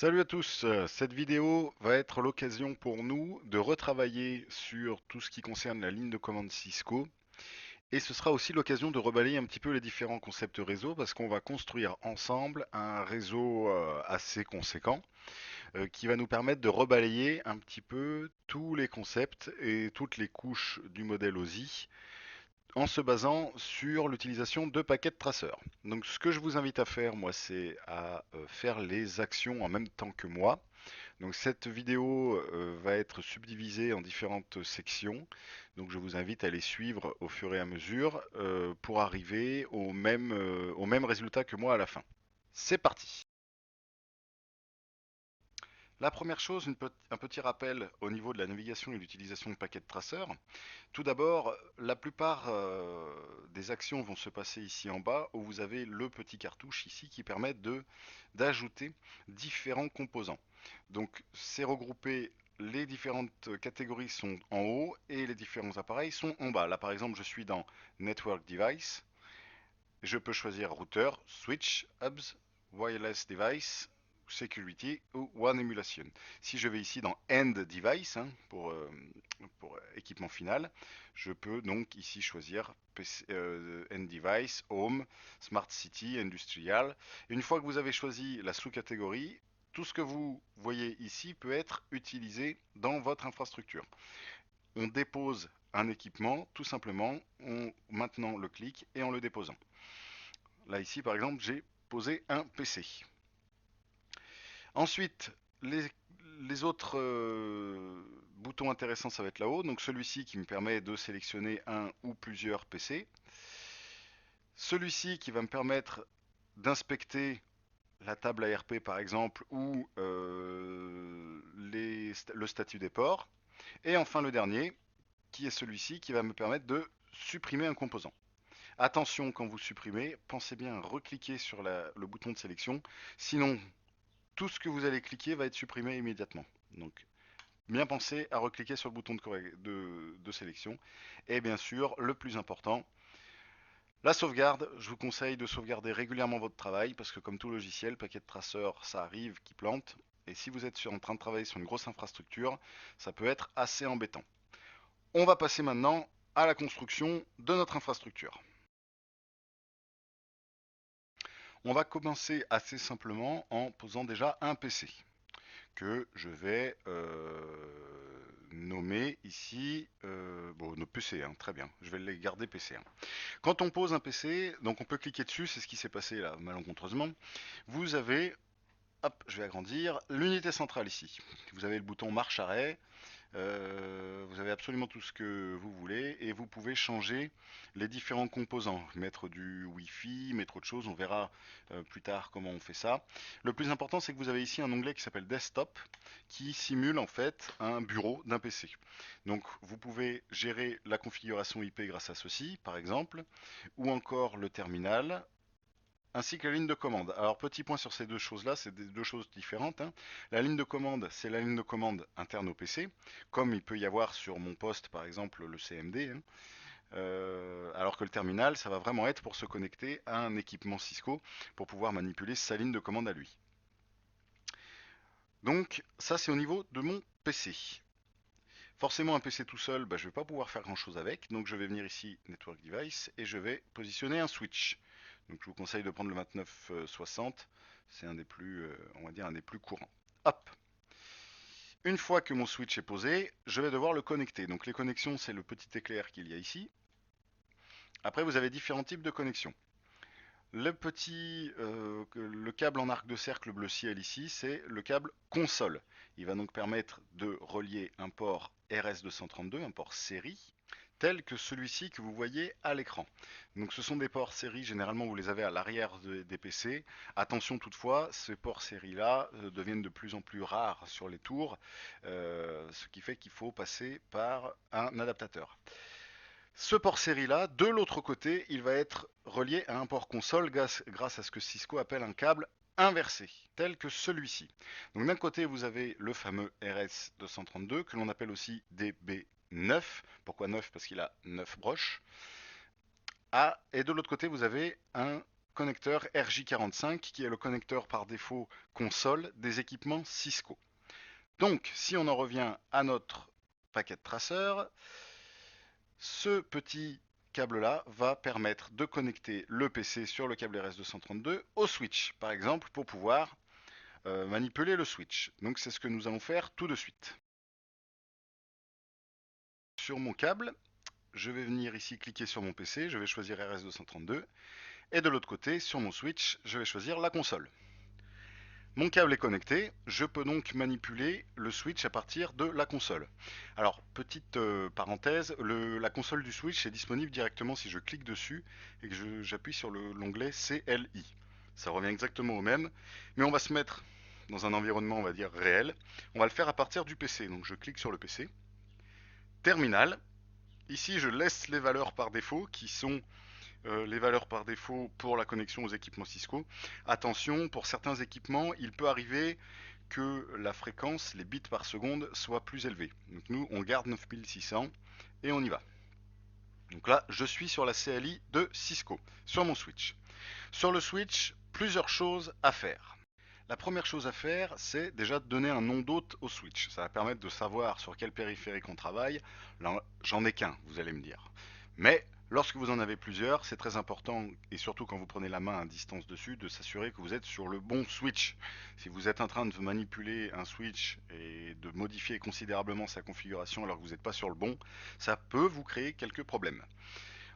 Salut à tous, cette vidéo va être l'occasion pour nous de retravailler sur tout ce qui concerne la ligne de commande Cisco et ce sera aussi l'occasion de rebalayer un petit peu les différents concepts réseau parce qu'on va construire ensemble un réseau assez conséquent qui va nous permettre de rebalayer un petit peu tous les concepts et toutes les couches du modèle OSI en se basant sur l'utilisation de paquets de traceurs. Donc ce que je vous invite à faire, moi, c'est à faire les actions en même temps que moi. Donc cette vidéo va être subdivisée en différentes sections. Donc je vous invite à les suivre au fur et à mesure pour arriver au même résultat que moi à la fin. C'est parti. La première chose, un petit rappel au niveau de la navigation et l'utilisation de paquets de traceurs. Tout d'abord, la plupart des actions vont se passer ici en bas où vous avez le petit cartouche ici qui permet d'ajouter différents composants. Donc c'est regroupé, les différentes catégories sont en haut et les différents appareils sont en bas. Là par exemple je suis dans Network Device, je peux choisir routeur, switch, hubs, wireless device, security ou one emulation. Si je vais ici dans end device pour équipement final, je peux donc ici choisir PC, end device, home, smart city, industrial. Une fois que vous avez choisi la sous-catégorie, tout ce que vous voyez ici peut être utilisé dans votre infrastructure. On dépose un équipement tout simplement en maintenant le clic et en le déposant. Là ici par exemple j'ai posé un PC. Ensuite les autres boutons intéressants ça va être là-haut. Donc celui-ci qui me permet de sélectionner un ou plusieurs PC. Celui-ci qui va me permettre d'inspecter la table ARP par exemple ou le statut des ports. Et enfin le dernier qui est celui-ci qui va me permettre de supprimer un composant. Attention quand vous supprimez, pensez bien à recliquer sur le bouton de sélection, sinon tout ce que vous allez cliquer va être supprimé immédiatement. Donc bien penser à recliquer sur le bouton de sélection. Et bien sûr, le plus important, la sauvegarde. Je vous conseille de sauvegarder régulièrement votre travail parce que comme tout logiciel, paquet de traceurs, ça arrive qui plante. Et si vous êtes en train de travailler sur une grosse infrastructure, ça peut être assez embêtant. On va passer maintenant à la construction de notre infrastructure. On va commencer assez simplement en posant déjà un PC que je vais nommer ici, bon, nos PC, hein, très bien, je vais les garder PC. Hein. Quand on pose un PC, donc on peut cliquer dessus, c'est ce qui s'est passé là malencontreusement, vous avez, hop, je vais agrandir, l'unité centrale ici. Vous avez le bouton marche-arrêt, vous avez absolument tout ce que vous voulez et vous pouvez changer les différents composants, mettre du Wi-Fi, mettre autre chose, on verra plus tard comment on fait ça. Le plus important c'est que vous avez ici un onglet qui s'appelle Desktop qui simule en fait un bureau d'un PC. Donc vous pouvez gérer la configuration IP grâce à ceci par exemple, ou encore le terminal, ainsi que la ligne de commande. Alors petit point sur ces deux choses-là, c'est des deux choses différentes. Hein. La ligne de commande, c'est la ligne de commande interne au PC, comme il peut y avoir sur mon poste par exemple le CMD. Hein. Alors que le terminal, ça va vraiment être pour se connecter à un équipement Cisco pour pouvoir manipuler sa ligne de commande à lui. Donc ça c'est au niveau de mon PC. Forcément un PC tout seul, bah, je ne vais pas pouvoir faire grand chose avec, donc je vais venir ici Network Device et je vais positionner un switch. Donc je vous conseille de prendre le 2960, c'est un des plus, on va dire un des plus courants. Hop. Une fois que mon switch est posé, je vais devoir le connecter. Donc les connexions, c'est le petit éclair qu'il y a ici. Après, vous avez différents types de connexions. Le câble en arc de cercle bleu ciel ici, c'est le câble console. Il va donc permettre de relier un port RS232, un port série, tel que celui-ci que vous voyez à l'écran. Donc ce sont des ports série, généralement vous les avez à l'arrière des PC. Attention toutefois, ces ports série là deviennent de plus en plus rares sur les tours, ce qui fait qu'il faut passer par un adaptateur. Ce port série là, de l'autre côté, il va être relié à un port console grâce à ce que Cisco appelle un câble inversé, tel que celui-ci. Donc d'un côté, vous avez le fameux RS232 que l'on appelle aussi DB9. Pourquoi 9? Parce qu'il a 9 broches. Ah, et de l'autre côté, vous avez un connecteur RJ45 qui est le connecteur par défaut console des équipements Cisco. Donc, si on en revient à notre paquet de traceur, ce petit câble-là va permettre de connecter le PC sur le câble RS232 au switch, par exemple, pour pouvoir manipuler le switch. Donc, c'est ce que nous allons faire tout de suite. Sur mon câble, je vais venir ici cliquer sur mon PC, je vais choisir RS232, et de l'autre côté, sur mon switch, je vais choisir la console. Mon câble est connecté, je peux donc manipuler le switch à partir de la console. Alors, petite parenthèse, la console du switch est disponible directement si je clique dessus et que j'appuie sur l'onglet CLI. Ça revient exactement au même, mais on va se mettre dans un environnement, on va dire, réel. On va le faire à partir du PC, donc je clique sur le PC. Terminal. Ici, je laisse les valeurs par défaut qui sont les valeurs par défaut pour la connexion aux équipements Cisco. Attention, pour certains équipements, il peut arriver que la fréquence, les bits par seconde, soit plus élevée. Donc nous, on garde 9600 et on y va. Donc là, je suis sur la CLI de Cisco, sur mon switch. Sur le switch, plusieurs choses à faire. La première chose à faire, c'est déjà de donner un nom d'hôte au switch. Ça va permettre de savoir sur quel périphérique on travaille. Là, j'en ai qu'un, vous allez me dire. Mais lorsque vous en avez plusieurs, c'est très important, et surtout quand vous prenez la main à distance dessus, de s'assurer que vous êtes sur le bon switch. Si vous êtes en train de manipuler un switch et de modifier considérablement sa configuration alors que vous n'êtes pas sur le bon, ça peut vous créer quelques problèmes.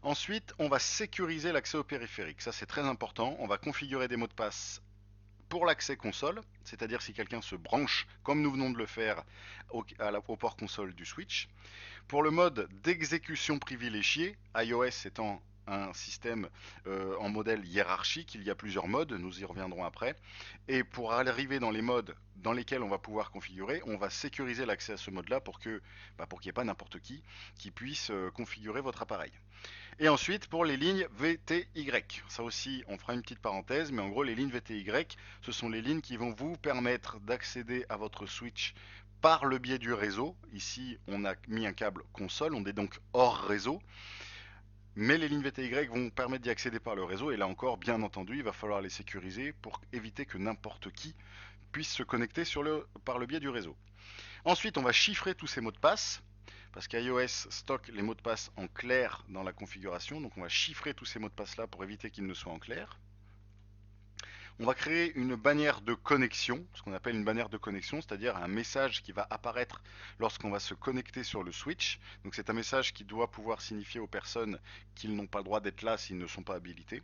Ensuite, on va sécuriser l'accès au périphérique. Ça, c'est très important. On va configurer des mots de passe pour l'accès console, c'est-à-dire si quelqu'un se branche, comme nous venons de le faire, au port console du switch. Pour le mode d'exécution privilégié, iOS étant un système en modèle hiérarchique, il y a plusieurs modes, nous y reviendrons après. Et pour arriver dans les modes dans lesquels on va pouvoir configurer, on va sécuriser l'accès à ce mode-là pour qu'il n'y ait pas n'importe qui puisse configurer votre appareil. Et ensuite, pour les lignes VTY, ça aussi, on fera une petite parenthèse, mais en gros, les lignes VTY, ce sont les lignes qui vont vous permettre d'accéder à votre switch par le biais du réseau. Ici, on a mis un câble console, on est donc hors réseau. Mais les lignes VTY vont permettre d'y accéder par le réseau. Et là encore, bien entendu, il va falloir les sécuriser pour éviter que n'importe qui puisse se connecter par le biais du réseau. Ensuite, on va chiffrer tous ces mots de passe parce qu'iOS stocke les mots de passe en clair dans la configuration, donc on va chiffrer tous ces mots de passe là pour éviter qu'ils ne soient en clair. On va créer une bannière de connexion, ce qu'on appelle une bannière de connexion, c'est-à-dire un message qui va apparaître lorsqu'on va se connecter sur le switch. Donc c'est un message qui doit pouvoir signifier aux personnes qu'ils n'ont pas le droit d'être là s'ils ne sont pas habilités.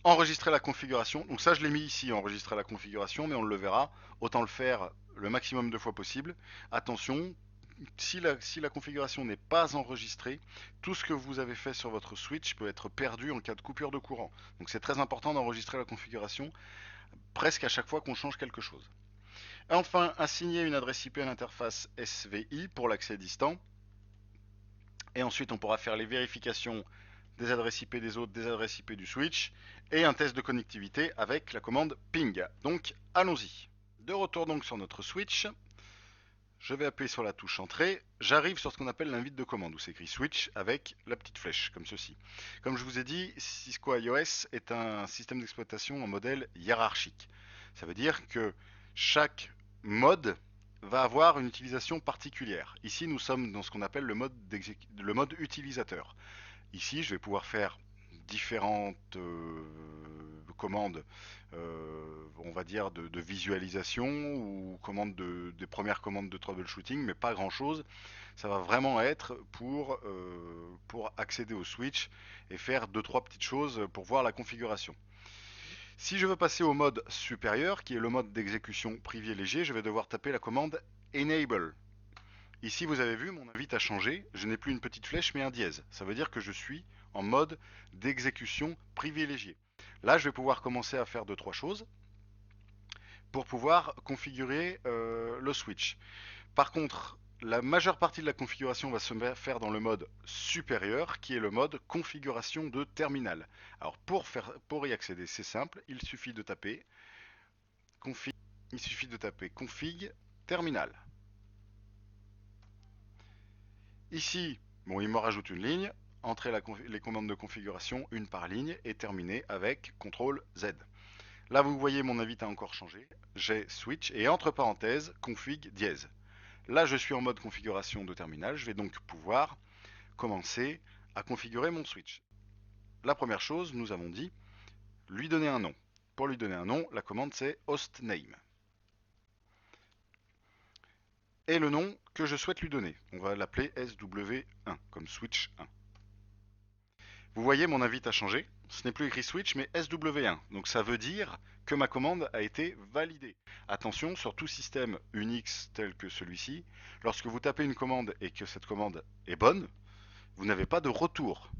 Enregistrer la configuration, donc ça je l'ai mis ici, enregistrer la configuration, mais on le verra, autant le faire le maximum de fois possible. Attention, si la configuration n'est pas enregistrée, tout ce que vous avez fait sur votre switch peut être perdu en cas de coupure de courant. Donc c'est très important d'enregistrer la configuration presque à chaque fois qu'on change quelque chose. Enfin, assigner une adresse IP à l'interface SVI pour l'accès distant. Et ensuite, on pourra faire les vérifications des adresses IP des autres, des adresses IP du switch, et un test de connectivité avec la commande ping. Donc, allons-y. De retour donc sur notre switch, je vais appuyer sur la touche entrée, j'arrive sur ce qu'on appelle l'invite de commande, où c'est écrit switch avec la petite flèche, comme ceci. Comme je vous ai dit, Cisco iOS est un système d'exploitation en modèle hiérarchique. Ça veut dire que chaque mode va avoir une utilisation particulière. Ici, nous sommes dans ce qu'on appelle le mode utilisateur. Ici, je vais pouvoir faire différentes commandes, on va dire, de visualisation ou des premières commandes de troubleshooting, mais pas grand-chose. Ça va vraiment être pour accéder au switch et faire deux trois petites choses pour voir la configuration. Si je veux passer au mode supérieur, qui est le mode d'exécution privilégié, je vais devoir taper la commande Enable. Ici, vous avez vu, mon invite a changé. Je n'ai plus une petite flèche, mais un dièse. Ça veut dire que je suis en mode d'exécution privilégié. Là, je vais pouvoir commencer à faire deux, trois choses pour pouvoir configurer le switch. Par contre, la majeure partie de la configuration va se faire dans le mode supérieur, qui est le mode configuration de terminal. Alors, pour y accéder, c'est simple. Il suffit de taper config terminal. Ici, bon, il me rajoute une ligne. entrer les commandes de configuration une par ligne et terminer avec CTRL Z. Là, vous voyez, mon invite a encore changé. J'ai switch et entre parenthèses, config dièse. Là, je suis en mode configuration de terminal. Je vais donc pouvoir commencer à configurer mon switch. La première chose, nous avons dit lui donner un nom. Pour lui donner un nom, la commande c'est hostname. Et le nom que je souhaite lui donner, on va l'appeler SW1, comme switch 1. Vous voyez, mon invite a changé. Ce n'est plus écrit switch, mais SW1. Donc ça veut dire que ma commande a été validée. Attention, sur tout système Unix tel que celui-ci, lorsque vous tapez une commande et que cette commande est bonne, vous n'avez pas de retour.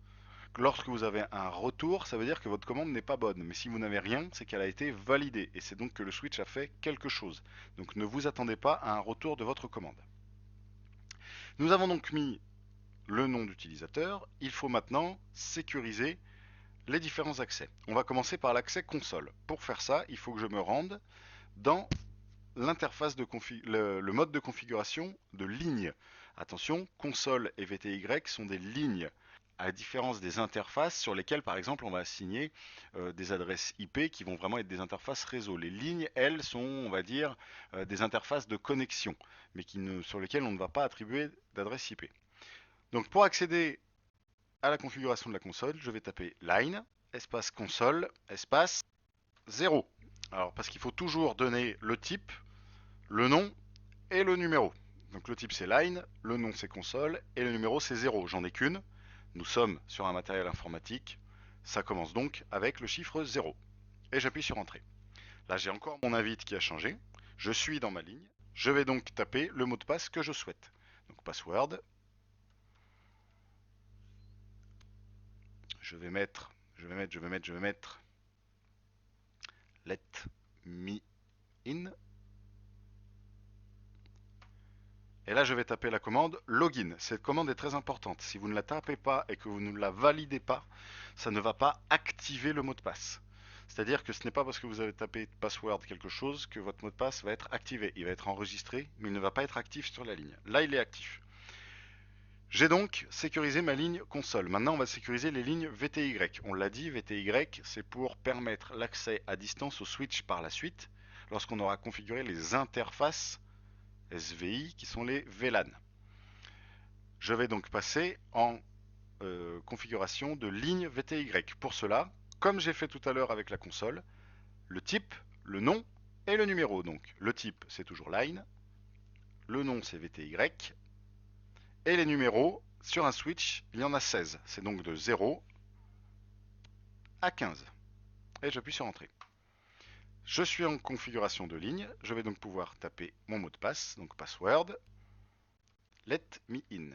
Lorsque vous avez un retour, ça veut dire que votre commande n'est pas bonne. Mais si vous n'avez rien, c'est qu'elle a été validée. Et c'est donc que le switch a fait quelque chose. Donc ne vous attendez pas à un retour de votre commande. Nous avons donc mis le nom d'utilisateur. Il faut maintenant sécuriser les différents accès. On va commencer par l'accès console. Pour faire ça, il faut que je me rende dans l'interface de le mode de configuration de ligne. Attention, console et VTY sont des lignes, à la différence des interfaces sur lesquelles, par exemple, on va assigner des adresses IP qui vont vraiment être des interfaces réseau. Les lignes, elles, sont, on va dire, des interfaces de connexion, mais sur lesquelles on ne va pas attribuer d'adresse IP. Donc, pour accéder à la configuration de la console, je vais taper line, espace console, espace 0. Alors, parce qu'il faut toujours donner le type, le nom et le numéro. Donc le type c'est line, le nom c'est console et le numéro c'est 0. J'en ai qu'une. Nous sommes sur un matériel informatique. Ça commence donc avec le chiffre 0. Et j'appuie sur entrée. Là j'ai encore mon invite qui a changé. Je suis dans ma ligne. Je vais donc taper le mot de passe que je souhaite. Donc password. Je vais mettre let me in. Et là, je vais taper la commande login. Cette commande est très importante. Si vous ne la tapez pas et que vous ne la validez pas, ça ne va pas activer le mot de passe. C'est-à-dire que ce n'est pas parce que vous avez tapé password quelque chose que votre mot de passe va être activé. Il va être enregistré, mais il ne va pas être actif sur la ligne. Là, il est actif. J'ai donc sécurisé ma ligne console. Maintenant, on va sécuriser les lignes VTY. On l'a dit, VTY, c'est pour permettre l'accès à distance au switch par la suite, lorsqu'on aura configuré les interfaces SVI qui sont les VLAN. Je vais donc passer en configuration de ligne VTY. Pour cela, comme j'ai fait tout à l'heure avec la console, le type, le nom et le numéro. Donc le type c'est toujours line, le nom c'est VTY et les numéros sur un switch il y en a 16. C'est donc de 0 à 15. Et j'appuie sur entrée. Je suis en configuration de ligne, je vais donc pouvoir taper mon mot de passe, donc password, let me in.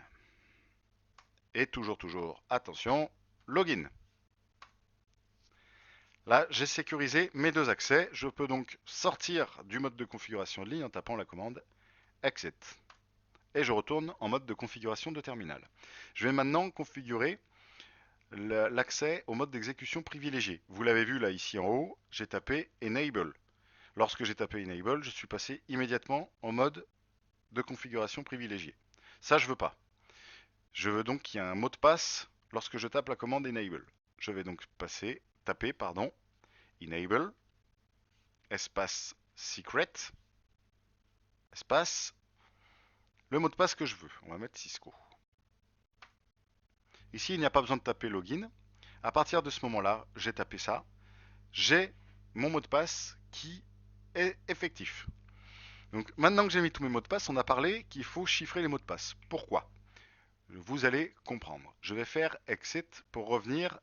Et toujours, attention, login. Là, j'ai sécurisé mes deux accès. Je peux donc sortir du mode de configuration de ligne en tapant la commande exit. Et je retourne en mode de configuration de terminal. Je vais maintenant configurer l'accès au mode d'exécution privilégié. Vous l'avez vu là ici en haut, j'ai tapé enable. Lorsque j'ai tapé enable, je suis passé immédiatement en mode de configuration privilégié. Ça, je veux pas. Je veux donc qu'il y ait un mot de passe lorsque je tape la commande enable. Je vais donc taper enable, espace secret, espace, le mot de passe que je veux. On va mettre Cisco. Ici, il n'y a pas besoin de taper login. À partir de ce moment-là, j'ai tapé ça. J'ai mon mot de passe qui est effectif. Donc maintenant que j'ai mis tous mes mots de passe, on a parlé qu'il faut chiffrer les mots de passe. Pourquoi? Vous allez comprendre. Je vais faire exit pour revenir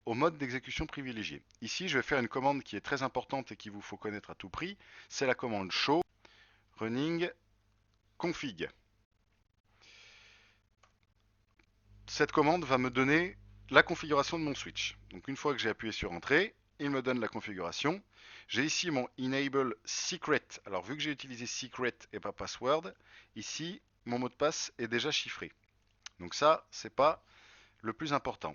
au mode d'exécution privilégié. Ici, je vais faire une commande qui est très importante et qu'il vous faut connaître à tout prix. C'est la commande show running config. Cette commande va me donner la configuration de mon switch. Donc une fois que j'ai appuyé sur entrée, il me donne la configuration. J'ai ici mon enable secret. Alors vu que j'ai utilisé secret et pas password, ici mon mot de passe est déjà chiffré. Donc ça, c'est pas le plus important.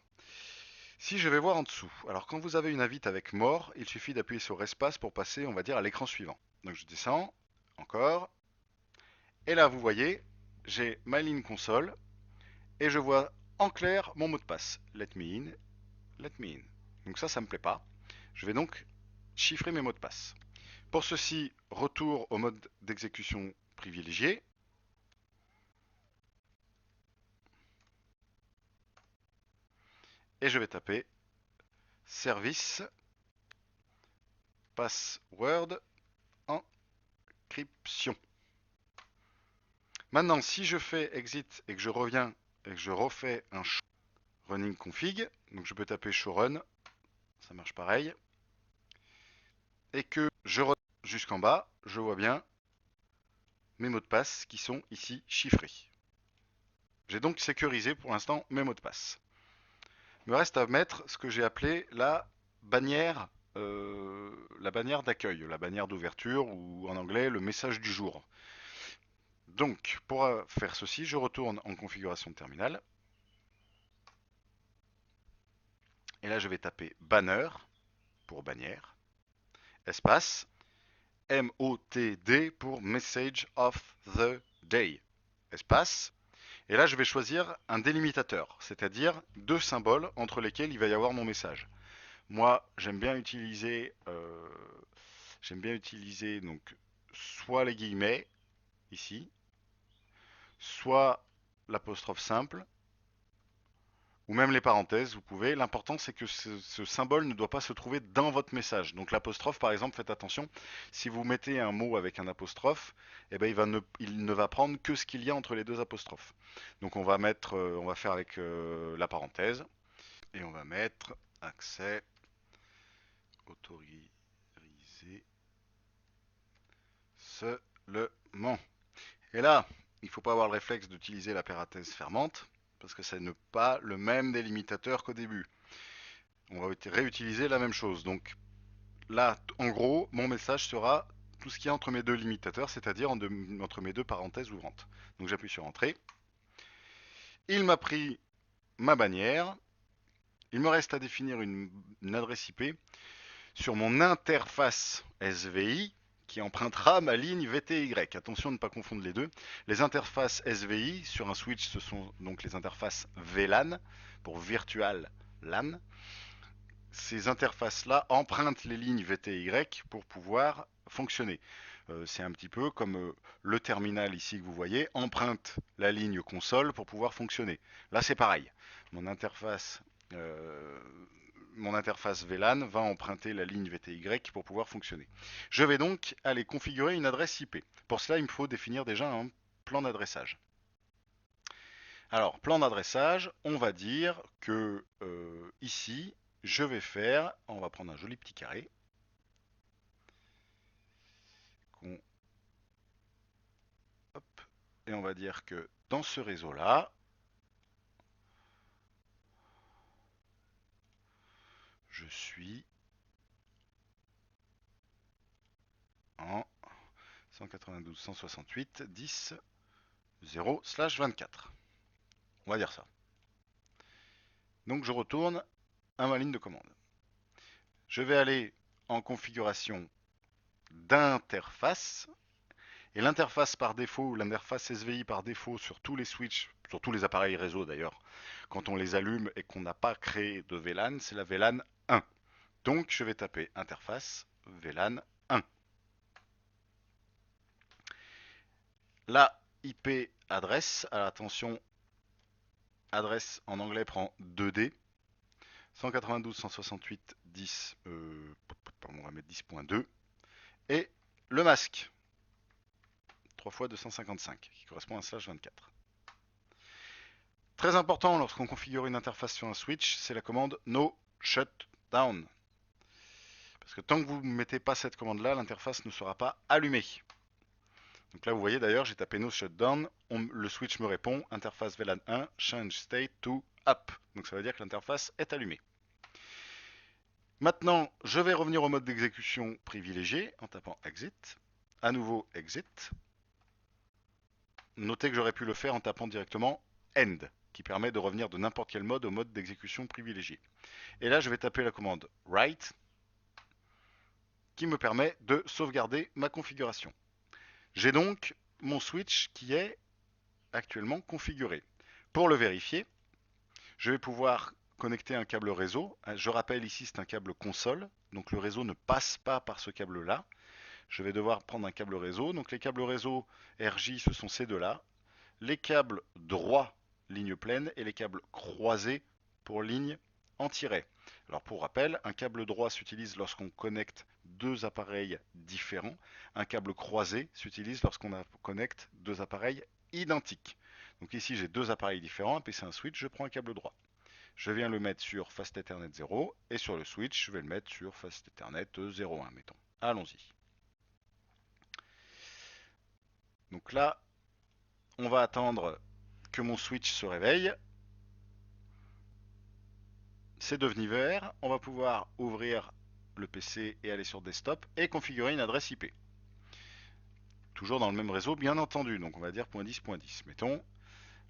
Si je vais voir en dessous, alors quand vous avez une invite avec mort, il suffit d'appuyer sur espace pour passer, on va dire, à l'écran suivant. Donc je descends, encore, et là vous voyez, j'ai ma ligne console, et je vois en clair mon mot de passe. Let me in, let me in. Donc ça me plaît pas. Je vais donc chiffrer mes mots de passe. Pour ceci, retour au mode d'exécution privilégié. Et je vais taper service password encryption. Maintenant, si je fais exit et que je reviens et que je refais un show running config, donc je peux taper show run, ça marche pareil, et que je reviens jusqu'en bas, je vois bien mes mots de passe qui sont ici chiffrés. J'ai donc sécurisé pour l'instant mes mots de passe. Il me reste à mettre ce que j'ai appelé bannière, la bannière d'accueil, la bannière d'ouverture ou en anglais le message du jour. Donc pour faire ceci, je retourne en configuration de terminal. Et là je vais taper banner pour bannière, espace, MOTD pour message of the day, espace. Et là je vais choisir un délimitateur, c'est-à-dire 2 symboles entre lesquels il va y avoir mon message. Moi, j'aime bien utiliser donc soit les guillemets ici, soit l'apostrophe simple, ou même les parenthèses, vous pouvez. L'important, c'est que ce symbole ne doit pas se trouver dans votre message. Donc l'apostrophe, par exemple, faites attention. Si vous mettez un mot avec un apostrophe, eh ben, il ne va prendre que ce qu'il y a entre les 2 apostrophes. Donc on va faire avec la parenthèse, et on va mettre accès autorisé seulement. Et là, il ne faut pas avoir le réflexe d'utiliser la parenthèse fermante, parce que ce n'est pas le même délimitateur qu'au début. On va réutiliser la même chose. Donc là, en gros, mon message sera tout ce qu'il y a entre mes 2 limitateurs, c'est-à-dire entre mes 2 parenthèses ouvrantes. Donc j'appuie sur Entrée. Il m'a pris ma bannière. Il me reste à définir une adresse IP sur mon interface SVI qui empruntera ma ligne VTY. Attention de ne pas confondre les deux. Les interfaces SVI sur un switch, ce sont donc les interfaces VLAN pour Virtual LAN. Ces interfaces-là empruntent les lignes VTY pour pouvoir fonctionner. C'est un petit peu comme le terminal ici que vous voyez emprunte la ligne console pour pouvoir fonctionner. Là, c'est pareil. Mon interface VLAN va emprunter la ligne VTY pour pouvoir fonctionner. Je vais donc aller configurer une adresse IP. Pour cela, il me faut définir déjà un plan d'adressage. Alors, plan d'adressage, on va dire que ici, on va prendre un joli petit carré. Hop, et on va dire que dans ce réseau-là, je suis en 192.168.10.0/24. On va dire ça. Donc je retourne à ma ligne de commande. Je vais aller en configuration d'interface. Et l'interface par défaut, l'interface SVI par défaut sur tous les switches, sur tous les appareils réseau d'ailleurs, quand on les allume et qu'on n'a pas créé de VLAN, c'est la VLAN 1. Donc je vais taper interface VLAN 1. La IP adresse, alors attention, adresse en anglais prend 2D, 192.168.10, on va mettre 10.2, et le masque, 3 fois 255, qui correspond à /24. Très important lorsqu'on configure une interface sur un switch, c'est la commande no shutdown. Parce que tant que vous ne mettez pas cette commande-là, l'interface ne sera pas allumée. Donc là, vous voyez d'ailleurs, j'ai tapé no shutdown, le switch me répond, interface VLAN 1, change state to up. Donc ça veut dire que l'interface est allumée. Maintenant, je vais revenir au mode d'exécution privilégié en tapant exit. À nouveau exit. Notez que j'aurais pu le faire en tapant directement end, qui permet de revenir de n'importe quel mode au mode d'exécution privilégié. Et là, je vais taper la commande write, qui me permet de sauvegarder ma configuration. J'ai donc mon switch qui est actuellement configuré. Pour le vérifier, je vais pouvoir connecter un câble réseau. Je rappelle ici, c'est un câble console, donc le réseau ne passe pas par ce câble-là. Je vais devoir prendre un câble réseau. Donc les câbles réseau RJ, ce sont ces deux-là. Les câbles droits, ligne pleine, et les câbles croisés pour ligne en tiret. Alors pour rappel, un câble droit s'utilise lorsqu'on connecte deux appareils différents. Un câble croisé s'utilise lorsqu'on connecte deux appareils identiques. Donc ici j'ai deux appareils différents, un PC, un switch, je prends un câble droit. Je viens le mettre sur Fast Ethernet 0 et sur le switch, je vais le mettre sur Fast Ethernet 0.1, mettons. Allons-y. Donc là, on va attendre que mon switch se réveille. C'est devenu vert. On va pouvoir ouvrir le PC et aller sur desktop et configurer une adresse IP. Toujours dans le même réseau, bien entendu. Donc on va dire .10.10. Mettons,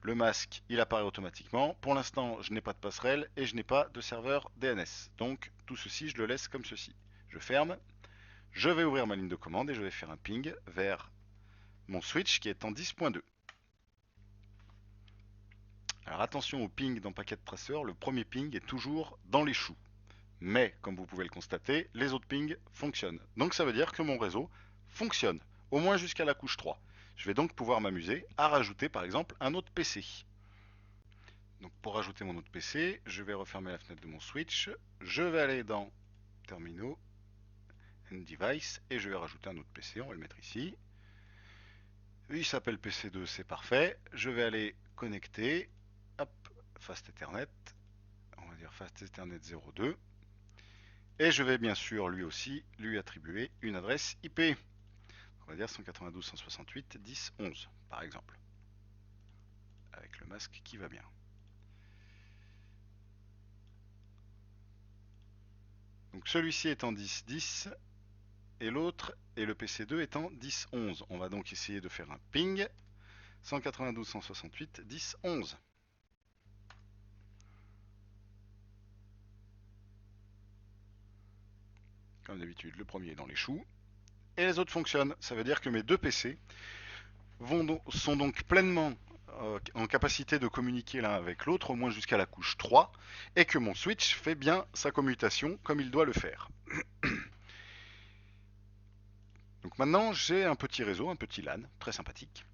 le masque, il apparaît automatiquement. Pour l'instant, je n'ai pas de passerelle et je n'ai pas de serveur DNS. Donc tout ceci, je le laisse comme ceci. Je ferme. Je vais ouvrir ma ligne de commande et je vais faire un ping vers mon switch qui est en 10.2. Alors attention au ping dans Packet Tracer, le premier ping est toujours dans les choux. Mais, comme vous pouvez le constater, les autres pings fonctionnent. Donc ça veut dire que mon réseau fonctionne, au moins jusqu'à la couche 3. Je vais donc pouvoir m'amuser à rajouter par exemple un autre PC. Donc pour rajouter mon autre PC, je vais refermer la fenêtre de mon switch, je vais aller dans Terminaux, End Device, et je vais rajouter un autre PC, on va le mettre ici. Il s'appelle PC2, c'est parfait. Je vais aller connecter, hop, Fast Ethernet, on va dire Fast Ethernet 02. Et je vais bien sûr lui aussi lui attribuer une adresse IP. On va dire 192.168.10.11 par exemple. Avec le masque qui va bien. Donc celui-ci est en 10.10 et l'autre et le PC2 est en 10.11. On va donc essayer de faire un ping 192.168.10.11. Comme d'habitude, le premier est dans les choux. Et les autres fonctionnent. Ça veut dire que mes deux PC sont donc pleinement en capacité de communiquer l'un avec l'autre, au moins jusqu'à la couche 3, et que mon switch fait bien sa commutation comme il doit le faire. Donc maintenant, j'ai un petit réseau, un petit LAN, très sympathique.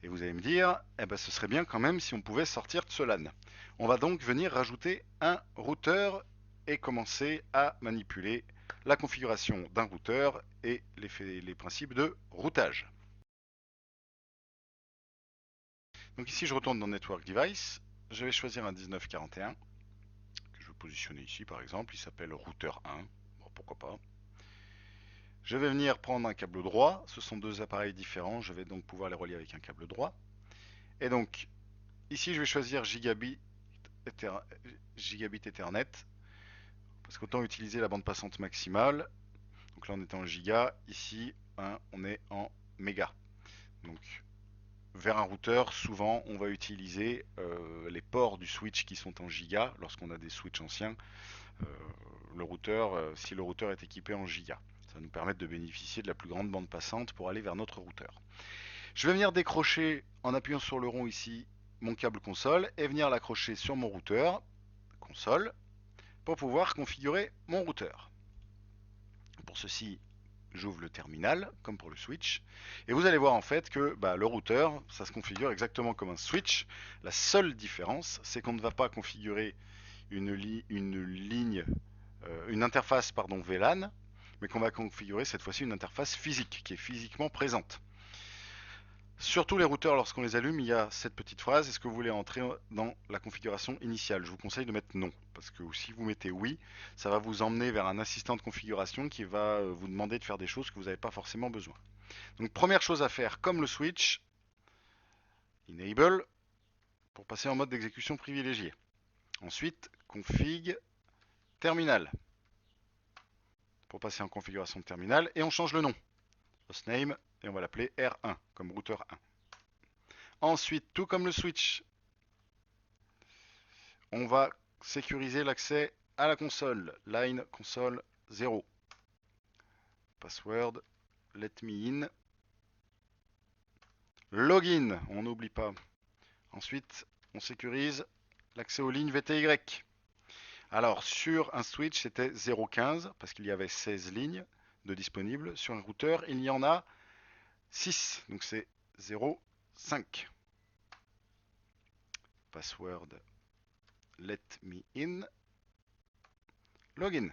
Et vous allez me dire, eh ben, ce serait bien quand même si on pouvait sortir de ce LAN. On va donc venir rajouter un routeur et commencer à manipuler la configuration d'un routeur et les principes de routage. Donc ici, je retourne dans Network Device. Je vais choisir un 1941 que je vais positionner ici par exemple. Il s'appelle routeur 1. Bon, pourquoi pas. Je vais venir prendre un câble droit. Ce sont deux appareils différents. Je vais donc pouvoir les relier avec un câble droit. Et donc, ici, je vais choisir Gigabit Ethernet. Parce qu'autant utiliser la bande passante maximale. Donc là, on est en giga. Ici, hein, on est en méga. Donc, vers un routeur, souvent on va utiliser les ports du switch qui sont en giga. Lorsqu'on a des switches anciens, le routeur, si le routeur est équipé en giga, ça va nous permettre de bénéficier de la plus grande bande passante pour aller vers notre routeur. Je vais venir décrocher en appuyant sur le rond ici mon câble console et venir l'accrocher sur mon routeur console pour pouvoir configurer mon routeur. Pour ceci, j'ouvre le terminal, comme pour le switch, et vous allez voir en fait que le routeur, ça se configure exactement comme un switch. La seule différence, c'est qu'on ne va pas configurer une interface VLAN, mais qu'on va configurer cette fois-ci une interface physique, qui est physiquement présente. Sur tous les routeurs, lorsqu'on les allume, il y a cette petite phrase, est-ce que vous voulez entrer dans la configuration initiale? Je vous conseille de mettre non, parce que si vous mettez oui, ça va vous emmener vers un assistant de configuration qui va vous demander de faire des choses que vous n'avez pas forcément besoin. Donc première chose à faire, comme le switch, enable, pour passer en mode d'exécution privilégié. Ensuite, config terminal, pour passer en configuration de terminal, et on change le nom. Hostname, et on va l'appeler R1, comme routeur 1. Ensuite, tout comme le switch, on va sécuriser l'accès à la console. Line console 0. Password, let me in. Login, on n'oublie pas. Ensuite, On sécurise l'accès aux lignes VTY. Alors, sur un switch, c'était 0,15 parce qu'il y avait 16 lignes de disponibles. Sur un routeur, il y en a 6, donc c'est 0,5. Password let me in. Login.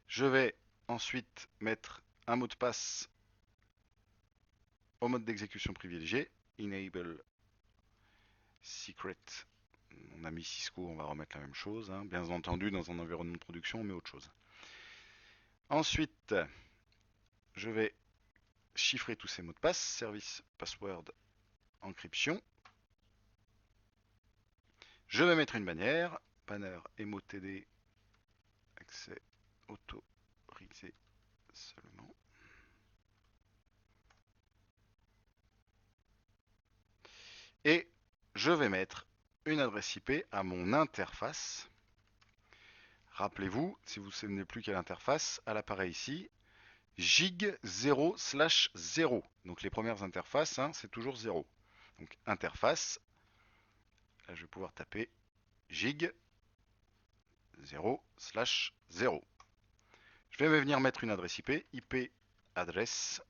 Je vais ensuite mettre un mot de passe au mode d'exécution privilégié. Enable secret. On a mis Cisco, on va remettre la même chose. Hein. Bien entendu, dans un environnement de production, on met autre chose. Ensuite, je vais chiffrer tous ces mots de passe. Service password encryption. Je vais mettre une bannière. Banner emotd accès autorisé seulement. Et je vais mettre une adresse IP à mon interface. Rappelez-vous, si vous ne savez plus quelle interface, à l'appareil ici, gig 0/0. Donc les premières interfaces, hein, c'est toujours 0. Donc interface, là je vais pouvoir taper gig 0/0. Je vais venir mettre une adresse IP, IP adresse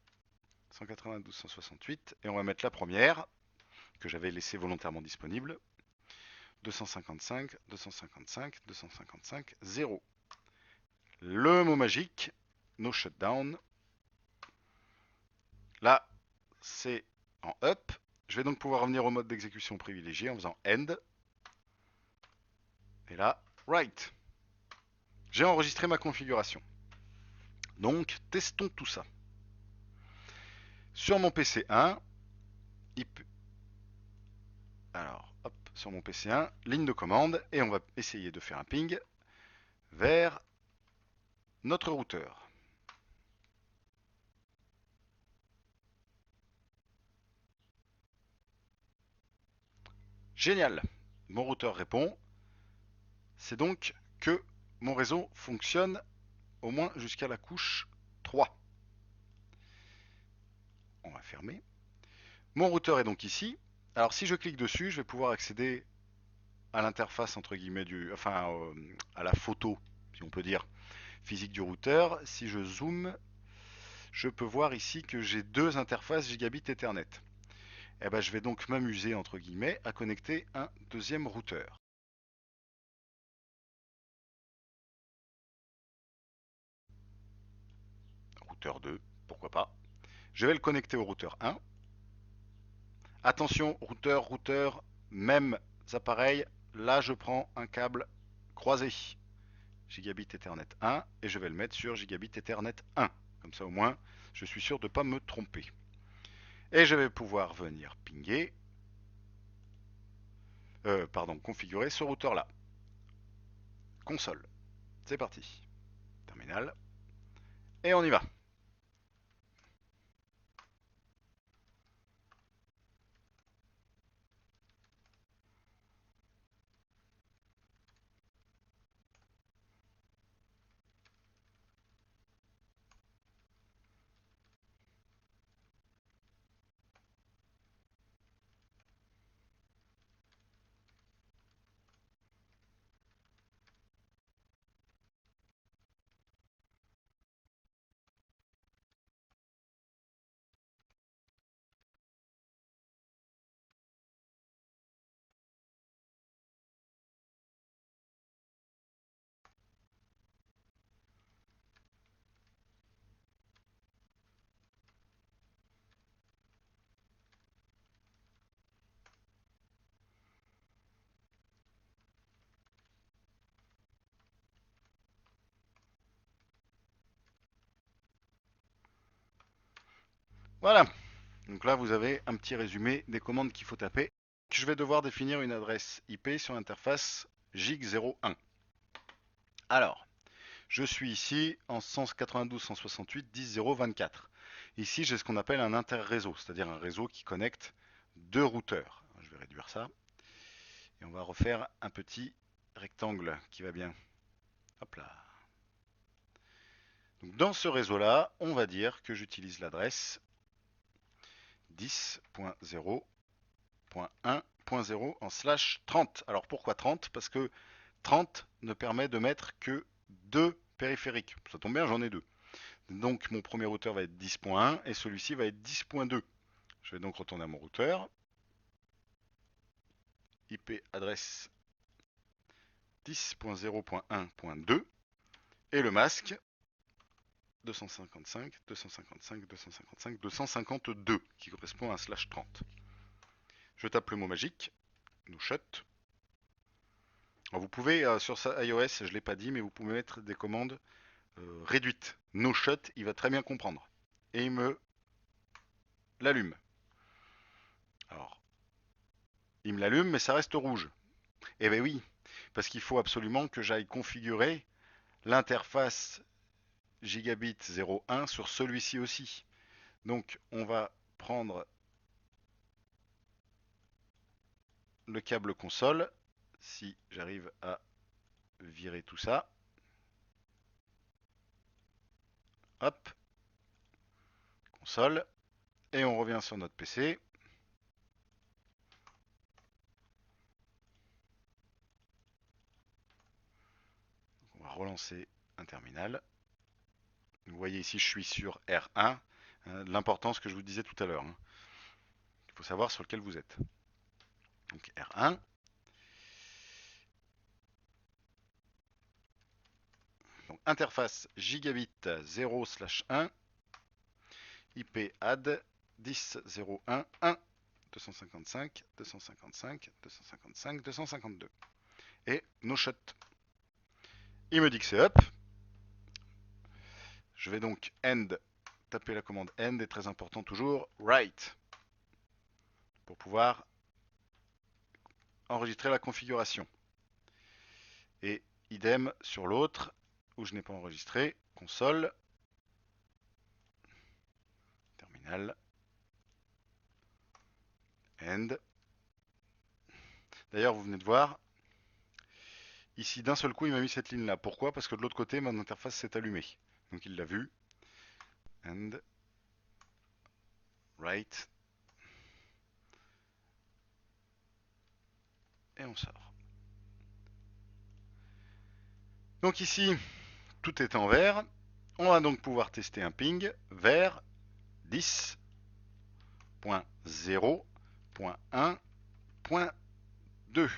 192.168, et on va mettre la première, que j'avais laissée volontairement disponible, 255.255.255.0. Le mot magique, no shutdown. Là, c'est en up. Je vais donc pouvoir revenir au mode d'exécution privilégié en faisant end. Et là, write. J'ai enregistré ma configuration. Donc, testons tout ça. Sur mon PC 1, alors, hop, sur mon PC 1, ligne de commande, et on va essayer de faire un ping vers notre routeur. Génial. Mon routeur répond. C'est donc que mon réseau fonctionne au moins jusqu'à la couche 3. On va fermer. Mon routeur est donc ici. Alors si je clique dessus, je vais pouvoir accéder à l'interface entre guillemets à la photo, si on peut dire, physique du routeur. Si je zoome, je peux voir ici que j'ai deux interfaces gigabit Ethernet. Et ben, je vais donc m'amuser entre guillemets à connecter un deuxième routeur. Routeur 2, pourquoi pas. Je vais le connecter au routeur 1. Attention, routeur, même appareil. Là, je prends un câble croisé. Gigabit Ethernet 1 et je vais le mettre sur Gigabit Ethernet 1. Comme ça, au moins, je suis sûr de ne pas me tromper. Et je vais pouvoir venir pinguer, configurer ce routeur-là. Console. C'est parti. Terminal. Et on y va. Voilà. Donc là, vous avez un petit résumé des commandes qu'il faut taper. Je vais devoir définir une adresse IP sur l'interface GIG01. Alors, je suis ici en 192.168.10.0.24. Ici, j'ai ce qu'on appelle un interréseau, c'est-à-dire un réseau qui connecte deux routeurs. Je vais réduire ça. Et on va refaire un petit rectangle qui va bien. Hop là. Donc dans ce réseau-là, on va dire que j'utilise l'adresse 10.0.1.0 en slash 30. Alors pourquoi 30? Parce que 30 ne permet de mettre que deux périphériques. Ça tombe bien, j'en ai deux. Donc mon premier routeur va être 10.1 et celui-ci va être 10.2. Je vais donc retourner à mon routeur. IP adresse 10.0.1.2 et le masque 255, 255, 255, 252 qui correspond à un slash 30. Je tape le mot magique, no shut. Alors vous pouvez, sur iOS, je ne l'ai pas dit, mais vous pouvez mettre des commandes réduites. No shut, il va très bien comprendre. Et il me l'allume. Alors, il me l'allume, mais ça reste rouge. Eh bien oui, parce qu'il faut absolument que j'aille configurer l'interface gigabit 01 sur celui-ci aussi. Donc on va prendre le câble console, si j'arrive à virer tout ça. Hop, console, et on revient sur notre PC. On va relancer un terminal. Vous voyez ici, je suis sur R1, l'importance que je vous disais tout à l'heure. Il faut savoir sur lequel vous êtes. Donc R1. Donc interface gigabit 0/1 IP add 10.0.1.1 255, 255, 255, 252 et no shut. Il me dit que c'est up. Je vais donc end, taper la commande end, est très important toujours, write, pour pouvoir enregistrer la configuration. Et idem sur l'autre, où je n'ai pas enregistré, console, terminal, end. D'ailleurs, vous venez de voir, ici d'un seul coup, il m'a mis cette ligne-là. Pourquoi? Parce que de l'autre côté, mon interface s'est allumée. Donc il l'a vu. End, write, et on sort. Donc ici, tout est en vert. On va donc pouvoir tester un ping vers 10.0.1.2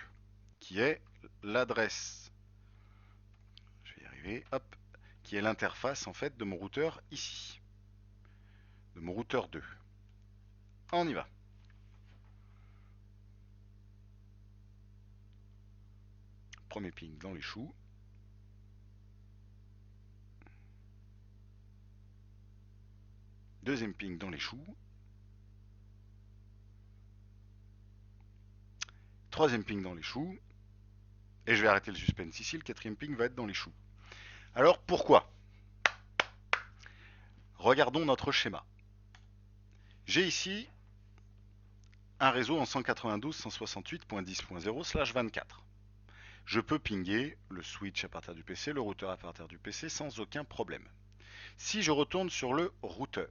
qui est l'adresse, je vais y arriver, hop, qui est l'interface en fait de mon routeur ici, de mon routeur 2. On y va. Premier ping dans les choux. Deuxième ping dans les choux. Troisième ping dans les choux. Et je vais arrêter le suspense ici, le quatrième ping va être dans les choux. Alors pourquoi? Regardons notre schéma. J'ai ici un réseau en 192.168.10.0/24. Je peux pinguer le switch à partir du PC, le routeur à partir du PC sans aucun problème. Si je retourne sur le routeur,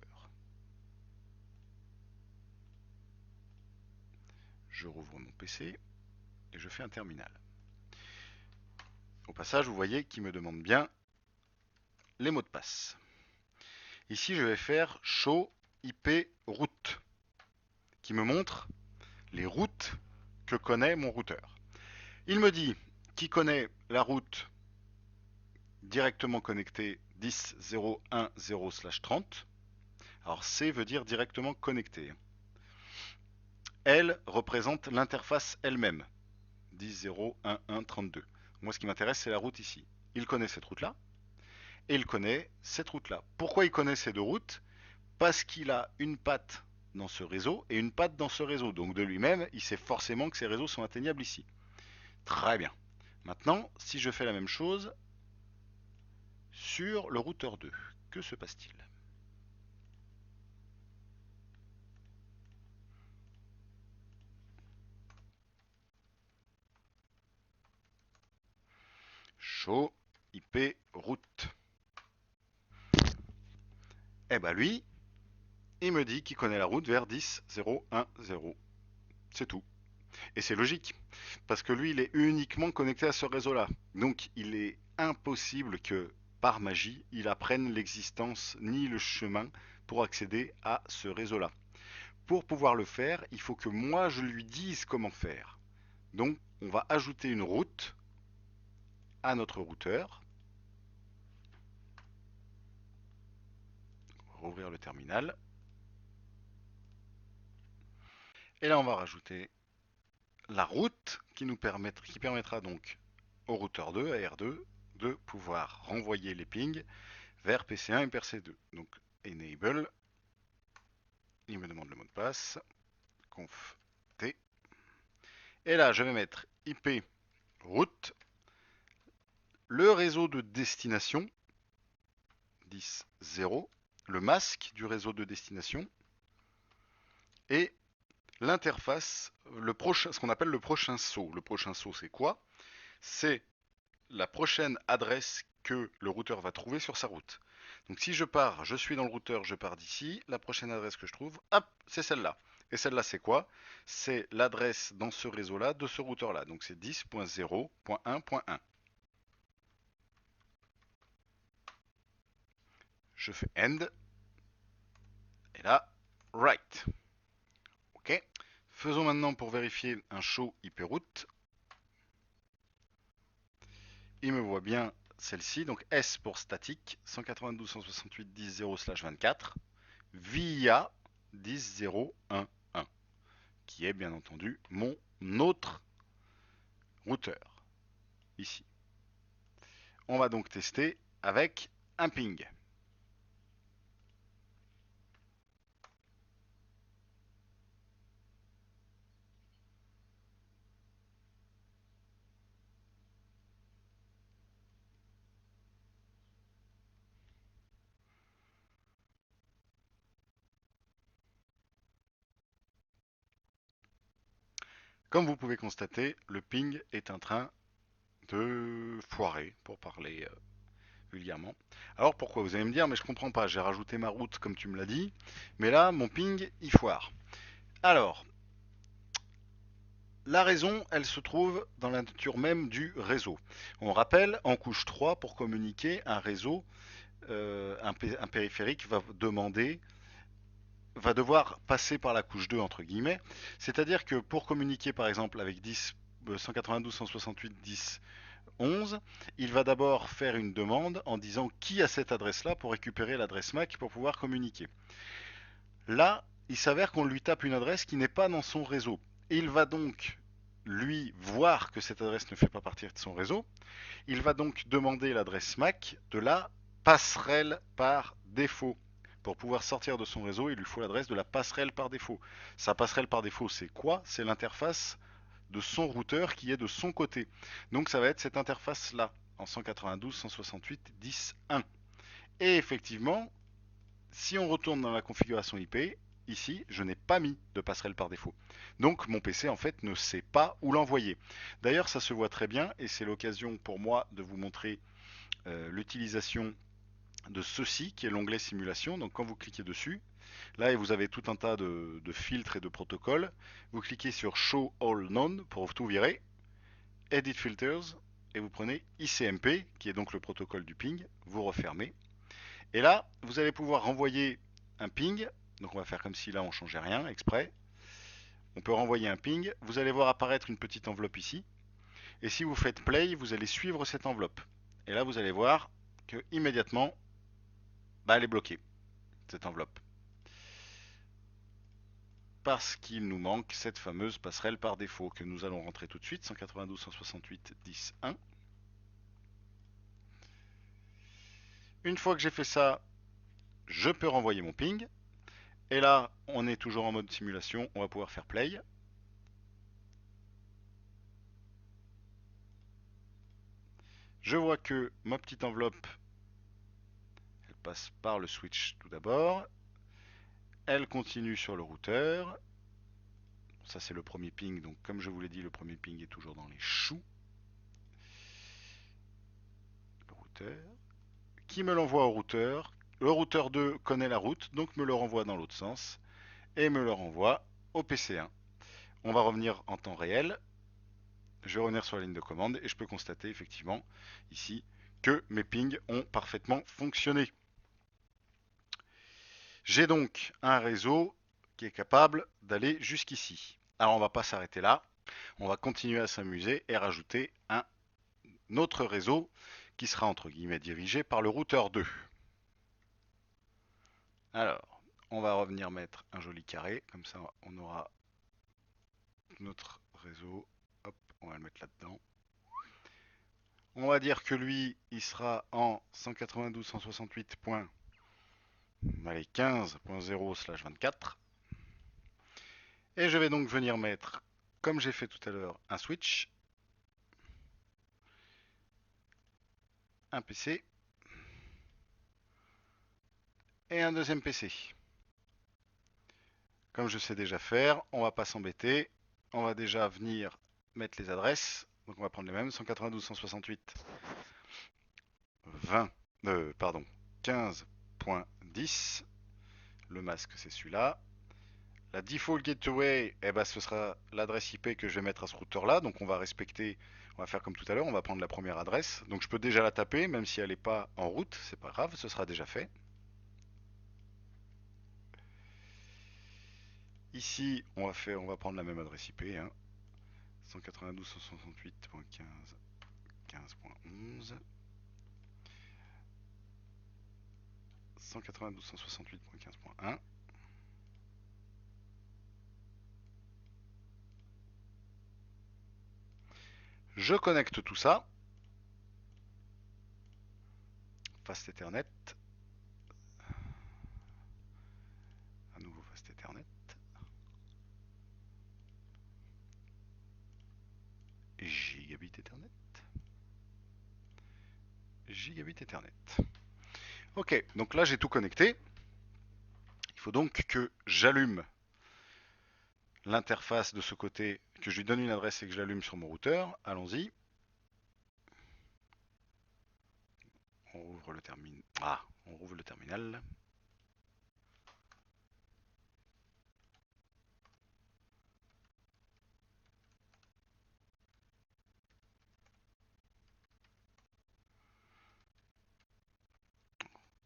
je rouvre mon PC et je fais un terminal. Au passage, vous voyez qu'il me demande bien les mots de passe. Ici, je vais faire show IP route, qui me montre les routes que connaît mon routeur. Il me dit qu'il connaît la route directement connectée 10.0.1.0/30. Alors C veut dire directement connecté. L représente l'interface elle-même, 10.0.1.1.32. Moi, ce qui m'intéresse, c'est la route ici. Il connaît cette route-là et il connaît cette route-là. Pourquoi il connaît ces deux routes? Parce qu'il a une patte dans ce réseau et une patte dans ce réseau. Donc de lui-même, il sait forcément que ces réseaux sont atteignables ici. Très bien. Maintenant, si je fais la même chose sur le routeur 2, que se passe-t-il? Show IP route. Eh ben lui, il me dit qu'il connaît la route vers 10.0.1.0. C'est tout. Et c'est logique, parce que lui, il est uniquement connecté à ce réseau-là. Donc, il est impossible que, par magie, il apprenne l'existence ni le chemin pour accéder à ce réseau-là. Pour pouvoir le faire, il faut que moi, je lui dise comment faire. Donc, on va ajouter une route à notre routeur. On va rouvrir le terminal. Et là, on va rajouter la route qui permettra donc au routeur 2, à R2, de pouvoir renvoyer les pings vers PC1 et PC2. Donc enable, il me demande le mot de passe, conf t. Et là, je vais mettre IP route, le réseau de destination 10.0, le masque du réseau de destination et l'interface, ce qu'on appelle le prochain saut. Le prochain saut, c'est quoi? C'est la prochaine adresse que le routeur va trouver sur sa route. Donc si je suis dans le routeur, je pars d'ici, la prochaine adresse que je trouve, hop, c'est celle-là. Et celle-là, c'est quoi? C'est l'adresse dans ce réseau-là de ce routeur-là. Donc c'est 10.0.1.1. Je fais end. Et là, write. OK. Faisons maintenant pour vérifier un show IP route. Il me voit bien celle-ci, donc S pour statique, 192.168.10.0/24, via 10.0.1.1, qui est bien entendu mon autre routeur, ici. On va donc tester avec un ping. Comme vous pouvez constater, le ping est en train de foirer, pour parler vulgairement. Alors pourquoi? Vous allez me dire, mais je comprends pas, j'ai rajouté ma route comme tu me l'as dit, mais là, mon ping, il foire. Alors, la raison, elle se trouve dans la nature même du réseau. On rappelle, en couche 3, pour communiquer, un réseau, un périphérique va devoir passer par la couche 2, entre guillemets. C'est-à-dire que pour communiquer, par exemple, avec 192.168.10.11, il va d'abord faire une demande en disant qui a cette adresse-là pour récupérer l'adresse MAC pour pouvoir communiquer. Là, il s'avère qu'on lui tape une adresse qui n'est pas dans son réseau. Et il va donc, lui, voir que cette adresse ne fait pas partie de son réseau. Il va donc demander l'adresse MAC de la passerelle par défaut. Pour pouvoir sortir de son réseau, il lui faut l'adresse de la passerelle par défaut. Sa passerelle par défaut, c'est quoi? C'est l'interface de son routeur qui est de son côté. Donc ça va être cette interface-là, en 192.168.10.1. Et effectivement, si on retourne dans la configuration IP, ici, je n'ai pas mis de passerelle par défaut. Donc mon PC en fait ne sait pas où l'envoyer. D'ailleurs, ça se voit très bien et c'est l'occasion pour moi de vous montrer l'utilisation de ceci qui est l'onglet simulation. Donc quand vous cliquez dessus, là vous avez tout un tas de filtres et de protocoles. Vous cliquez sur Show All None pour tout virer, Edit Filters et vous prenez ICMP qui est donc le protocole du ping. Vous refermez. Et là, vous allez pouvoir renvoyer un ping. Donc on va faire comme si là on changeait rien, exprès. On peut renvoyer un ping. Vous allez voir apparaître une petite enveloppe ici. Et si vous faites play, vous allez suivre cette enveloppe. Et là, vous allez voir que immédiatement, elle est bloquée, cette enveloppe. Parce qu'il nous manque cette fameuse passerelle par défaut que nous allons rentrer tout de suite, 192.168.10.1. Une fois que j'ai fait ça, je peux renvoyer mon ping. Et là, on est toujours en mode simulation, on va pouvoir faire play. Je vois que ma petite enveloppe, elle passe par le switch tout d'abord. Elle continue sur le routeur. Ça c'est le premier ping, donc comme je vous l'ai dit, le premier ping est toujours dans les choux. Le routeur. Qui me l'envoie au routeur, Le routeur 2 connaît la route, donc me le renvoie dans l'autre sens et me le renvoie au PC1. On va revenir en temps réel. Je vais revenir sur la ligne de commande et je peux constater effectivement ici que mes pings ont parfaitement fonctionné. J'ai donc un réseau qui est capable d'aller jusqu'ici. Alors on va pas s'arrêter là, on va continuer à s'amuser et rajouter un autre réseau qui sera entre guillemets dirigé par le routeur 2. Alors, on va revenir mettre un joli carré, comme ça on aura notre réseau. Hop, on va le mettre là-dedans. On va dire que lui, il sera en 192.168.15.0/24. Et je vais donc venir mettre, comme j'ai fait tout à l'heure, un switch, un PC et un deuxième PC. Comme je sais déjà faire, on va pas s'embêter. On va déjà venir mettre les adresses. Donc on va prendre les mêmes, 192.168.20, pardon, 15.10. Le masque c'est celui-là. La default gateway, eh ben, ce sera l'adresse IP que je vais mettre à ce routeur là. Donc on va respecter, on va faire comme tout à l'heure, on va prendre la première adresse. Donc je peux déjà la taper, même si elle n'est pas en route, c'est pas grave, ce sera déjà fait. Ici, on va prendre la même adresse IP, hein. 192.168.15.11. 192.168.15.1. Je connecte tout ça. Fast Ethernet. Un nouveau Fast Ethernet. Gigabit Ethernet. Gigabit Ethernet. Ok, donc là j'ai tout connecté. Il faut donc que j'allume l'interface de ce côté, que je lui donne une adresse et que je l'allume sur mon routeur. Allons-y. On rouvre le terminal. Ah, on rouvre le terminal.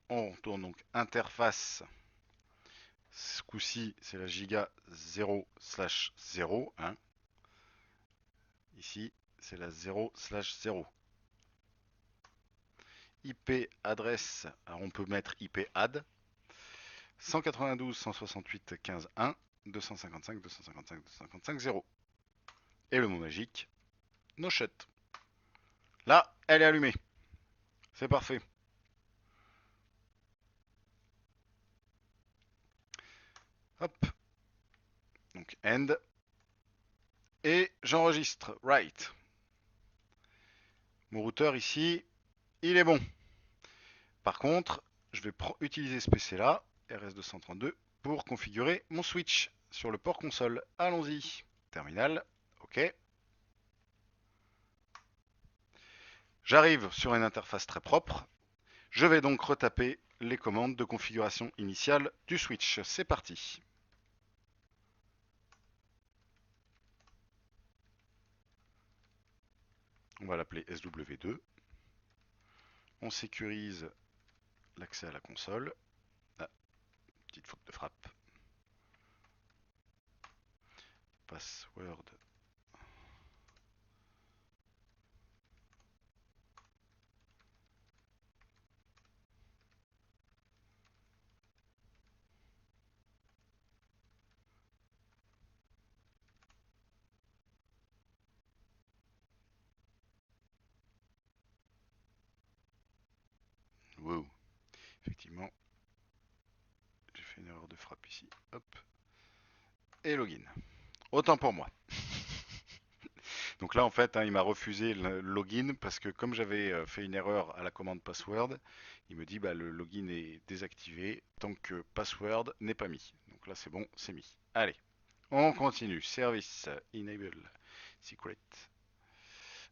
On retourne donc interface. Ce coup-ci, c'est la giga 0/0. Hein. Ici, c'est la 0/0. IP adresse, alors on peut mettre IP add 192.168.15.1 255.255.255.0 et le mot magique no shut. Là, elle est allumée. C'est parfait. Hop. Donc end. Et j'enregistre. Right. Mon routeur ici, il est bon. Par contre, je vais utiliser ce PC là, RS232, pour configurer mon switch sur le port console. Allons-y. Terminal. OK. J'arrive sur une interface très propre. Je vais donc retaper les commandes de configuration initiale du switch. C'est parti. On va l'appeler SW2. On sécurise l'accès à la console. Ah, petite faute de frappe. Password. Wow. Effectivement, j'ai fait une erreur de frappe ici. Hop. Et login. Autant pour moi. Donc là, en fait, hein, il m'a refusé le login parce que comme j'avais fait une erreur à la commande password, il me dit bah, le login est désactivé tant que password n'est pas mis. Donc là, c'est bon, c'est mis. Allez, on continue. Service enable secret.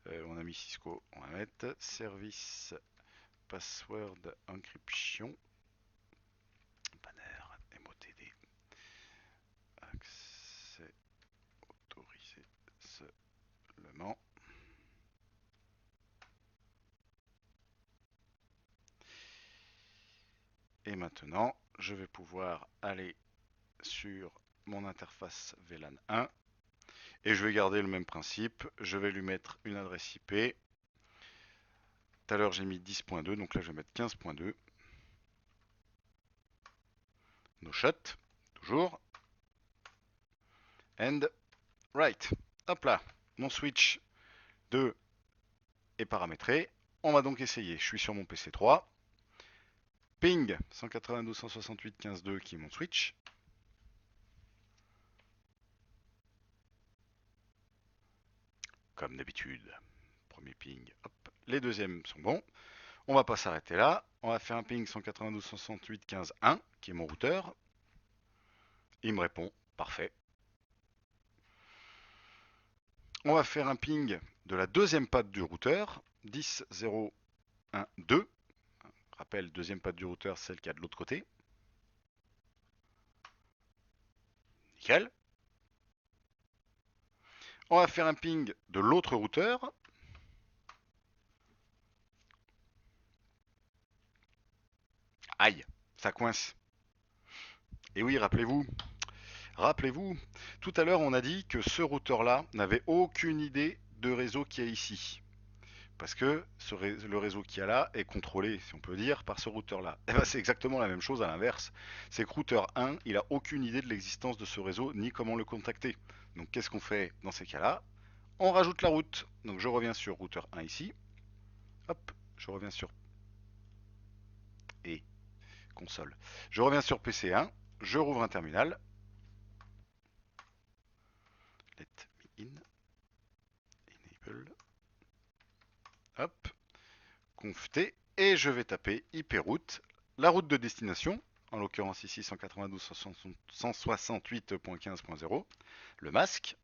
On a mis Cisco, on va mettre service password encryption. maintenant, je vais pouvoir aller sur mon interface VLAN 1 et je vais garder le même principe. Je vais lui mettre une adresse IP. Tout à l'heure j'ai mis 10.2, donc là je vais mettre 15.2. No shut, toujours. And right. Hop là, mon switch 2 est paramétré. On va donc essayer. Je suis sur mon PC 3. Ping 192.168.15.2 qui est mon switch. Comme d'habitude. Premier ping, hop. Les deuxièmes sont bons. On va pas s'arrêter là. On va faire un ping 192.168.15.1 qui est mon routeur. Il me répond, parfait. On va faire un ping de la deuxième patte du routeur, 10.0.1.2. Rappel, deuxième patte du routeur, celle qu'il y a de l'autre côté. Nickel. On va faire un ping de l'autre routeur. Aïe, ça coince. Et oui, rappelez-vous, tout à l'heure on a dit que ce routeur-là n'avait aucune idée de réseau qu'il y a ici. Parce que le réseau qu'il y a là est contrôlé, si on peut dire, par ce routeur-là. Et ben c'est exactement la même chose à l'inverse. C'est que routeur 1, il a aucune idée de l'existence de ce réseau, ni comment le contacter. Donc qu'est-ce qu'on fait dans ces cas-là? On rajoute la route. Donc je reviens sur routeur 1 ici. Hop, je reviens sur et console. Je reviens sur PC1, je rouvre un terminal. Let me in. Enable. Hop, conft et je vais taper IP route, la route de destination, en l'occurrence ici 192.168.15.0, le masque,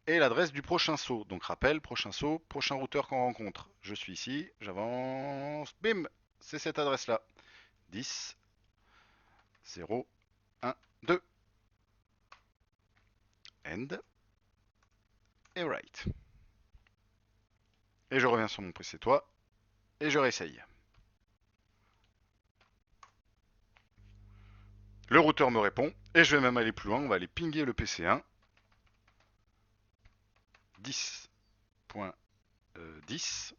et l'adresse du prochain saut. Donc rappel, prochain saut, prochain routeur qu'on rencontre. Je suis ici, j'avance, bim, c'est cette adresse-là. 10, 0, 1, 2. End. Et right. Et je reviens sur mon PC toi, et je réessaye. Le routeur me répond, et je vais même aller plus loin, on va aller pinguer le PC1. 10.10.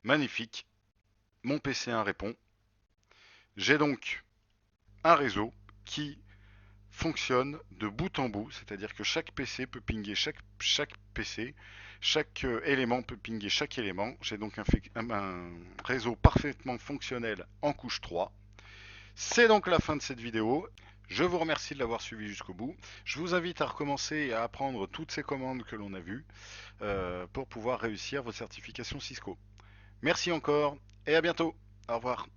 Magnifique. Mon PC1 répond. J'ai donc un réseau qui fonctionne de bout en bout, c'est-à-dire que chaque PC peut pinguer chaque PC, chaque élément peut pinguer chaque élément. J'ai donc un réseau parfaitement fonctionnel en couche 3. C'est donc la fin de cette vidéo. Je vous remercie de l'avoir suivi jusqu'au bout. Je vous invite à recommencer à apprendre toutes ces commandes que l'on a vues pour pouvoir réussir vos certifications Cisco. Merci encore et à bientôt. Au revoir.